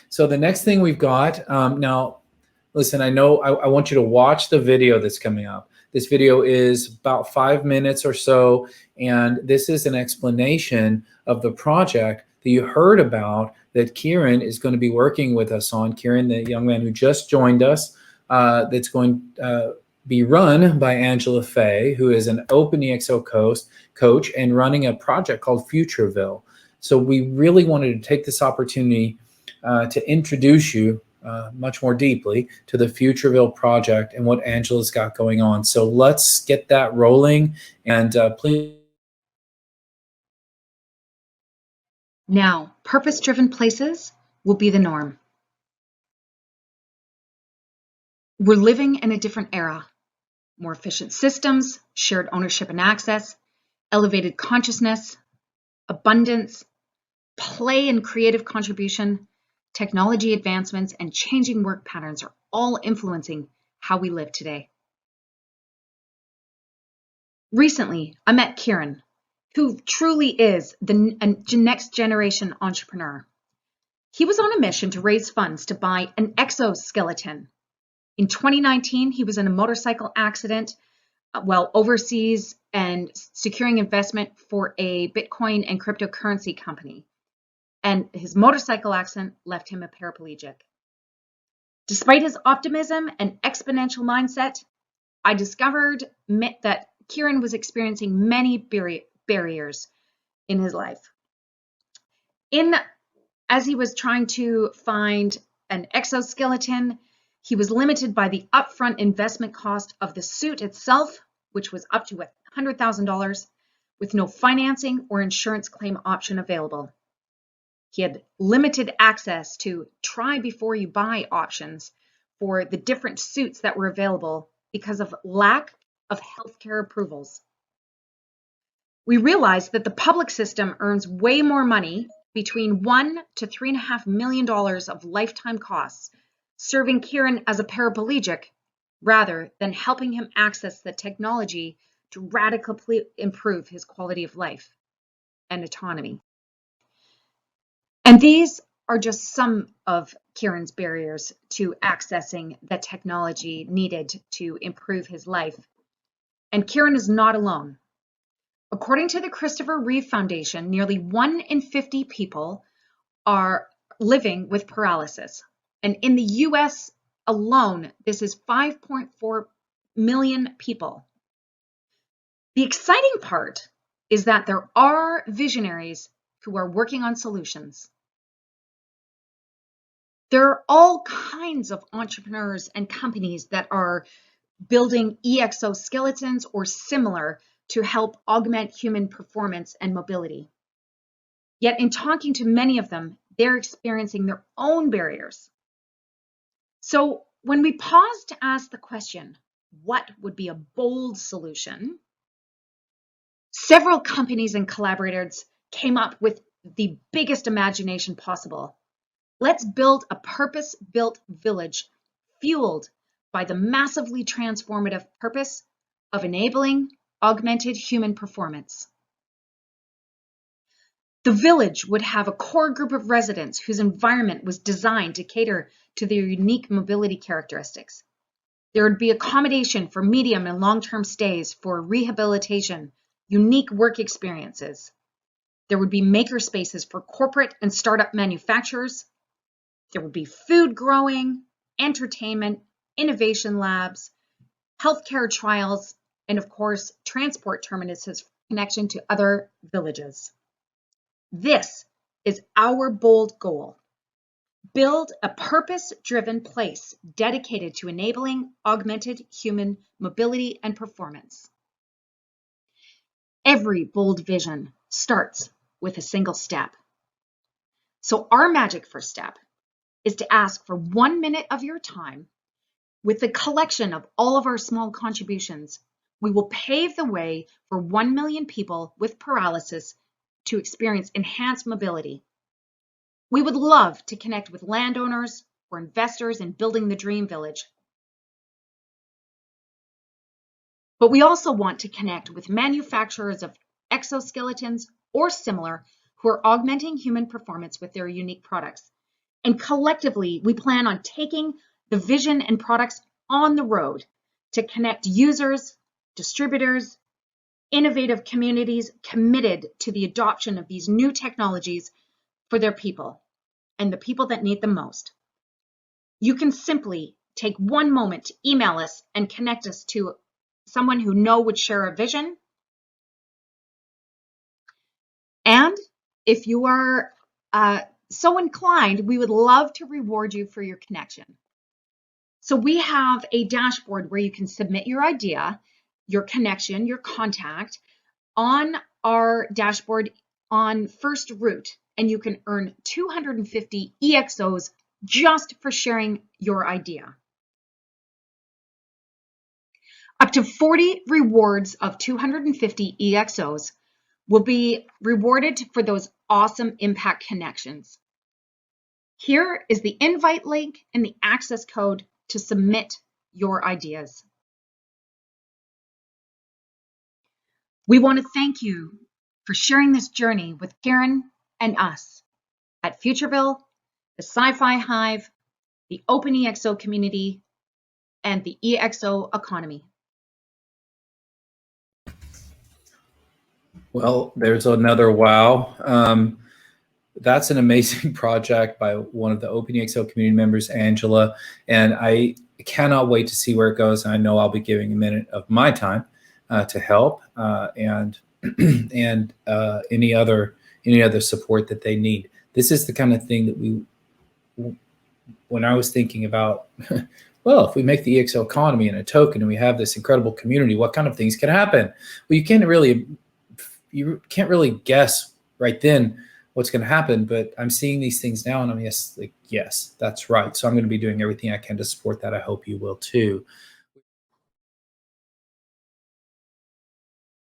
So the next thing we've got, now, listen, I know I want you to watch the video that's coming up. This video is about 5 minutes or so, and this is an explanation of the project that you heard about that Kieran is going to be working with us on. Kieran, the young man who just joined us, that's going to be run by Angela Fay, who is an open EXO coach and running a project called Futureville. So we really wanted to take this opportunity to introduce you much more deeply to the Futureville project and what Angela's got going on. So let's get that rolling, and please. Now, purpose-driven places will be the norm. We're living in a different era. More efficient systems, shared ownership and access, elevated consciousness, abundance, play and creative contribution, technology advancements, and changing work patterns are all influencing how we live today. Recently, I met Kieran, who truly is the next generation entrepreneur. He was on a mission to raise funds to buy an EXO skeleton. In 2019, he was in a motorcycle accident while overseas and securing investment for a Bitcoin and cryptocurrency company. And his motorcycle accident left him a paraplegic. Despite his optimism and exponential mindset, I discovered that Kieran was experiencing many barriers in his life. As he was trying to find an exoskeleton, he was limited by the upfront investment cost of the suit itself, which was up to $100,000, with no financing or insurance claim option available. He had limited access to try before you buy options for the different suits that were available because of lack of healthcare approvals. We realized that the public system earns way more money, between $1 to $3.5 million of lifetime costs, serving Kieran as a paraplegic rather than helping him access the technology to radically improve his quality of life and autonomy. And these are just some of Kieran's barriers to accessing the technology needed to improve his life. And Kieran is not alone. According to the Christopher Reeve Foundation, nearly 1 in 50 people are living with paralysis. And in the US alone, this is 5.4 million people. The exciting part is that there are visionaries who are working on solutions. There are all kinds of entrepreneurs and companies that are building EXO skeletons or similar to help augment human performance and mobility. Yet in talking to many of them, they're experiencing their own barriers. So when we pause to ask the question, what would be a bold solution? Several companies and collaborators came up with the biggest imagination possible. Let's build a purpose-built village fueled by the massively transformative purpose of enabling augmented human performance. The village would have a core group of residents whose environment was designed to cater to their unique mobility characteristics. There would be accommodation for medium and long-term stays for rehabilitation, unique work experiences. There would be maker spaces for corporate and startup manufacturers. There would be food growing, entertainment, innovation labs, healthcare trials, and of course, transport terminuses for connection to other villages. This is our bold goal. Build a purpose-driven place dedicated to enabling augmented human mobility and performance. Every bold vision starts with a single step. So our magic first step is to ask for 1 minute of your time. With the collection of all of our small contributions, we will pave the way for 1 million people with paralysis to experience enhanced mobility. We would love to connect with landowners or investors in building the dream village. But we also want to connect with manufacturers of exoskeletons or similar who are augmenting human performance with their unique products. And collectively, we plan on taking the vision and products on the road to connect users, distributors, innovative communities committed to the adoption of these new technologies for their people and the people that need them most. You can simply take one moment to email us and connect us to someone who would share a vision. And if you are so inclined, we would love to reward you for your connection. So we have a dashboard where you can submit your idea, your connection, your contact on our dashboard on first route, and you can earn 250 EXOs just for sharing your idea. Up to 40 rewards of 250 EXOs will be rewarded for those awesome impact connections. Here is the invite link and the access code to submit your ideas. We want to thank you for sharing this journey with Karen and us at Futureville, the Sci-Fi Hive, the Open EXO community, and the EXO Economy. Well, there's another wow. That's an amazing project by one of the Open EXO community members, Angela, and I cannot wait to see where it goes. And I know I'll be giving a minute of my time to help and any other support that they need. This is the kind of thing that when I was thinking about, well, if we make the EXO economy and a token and we have this incredible community, what kind of things can happen? Well, you can't really guess right then what's going to happen, but I'm seeing these things now and I'm yes, that's right. So I'm going to be doing everything I can to support that. I hope you will too.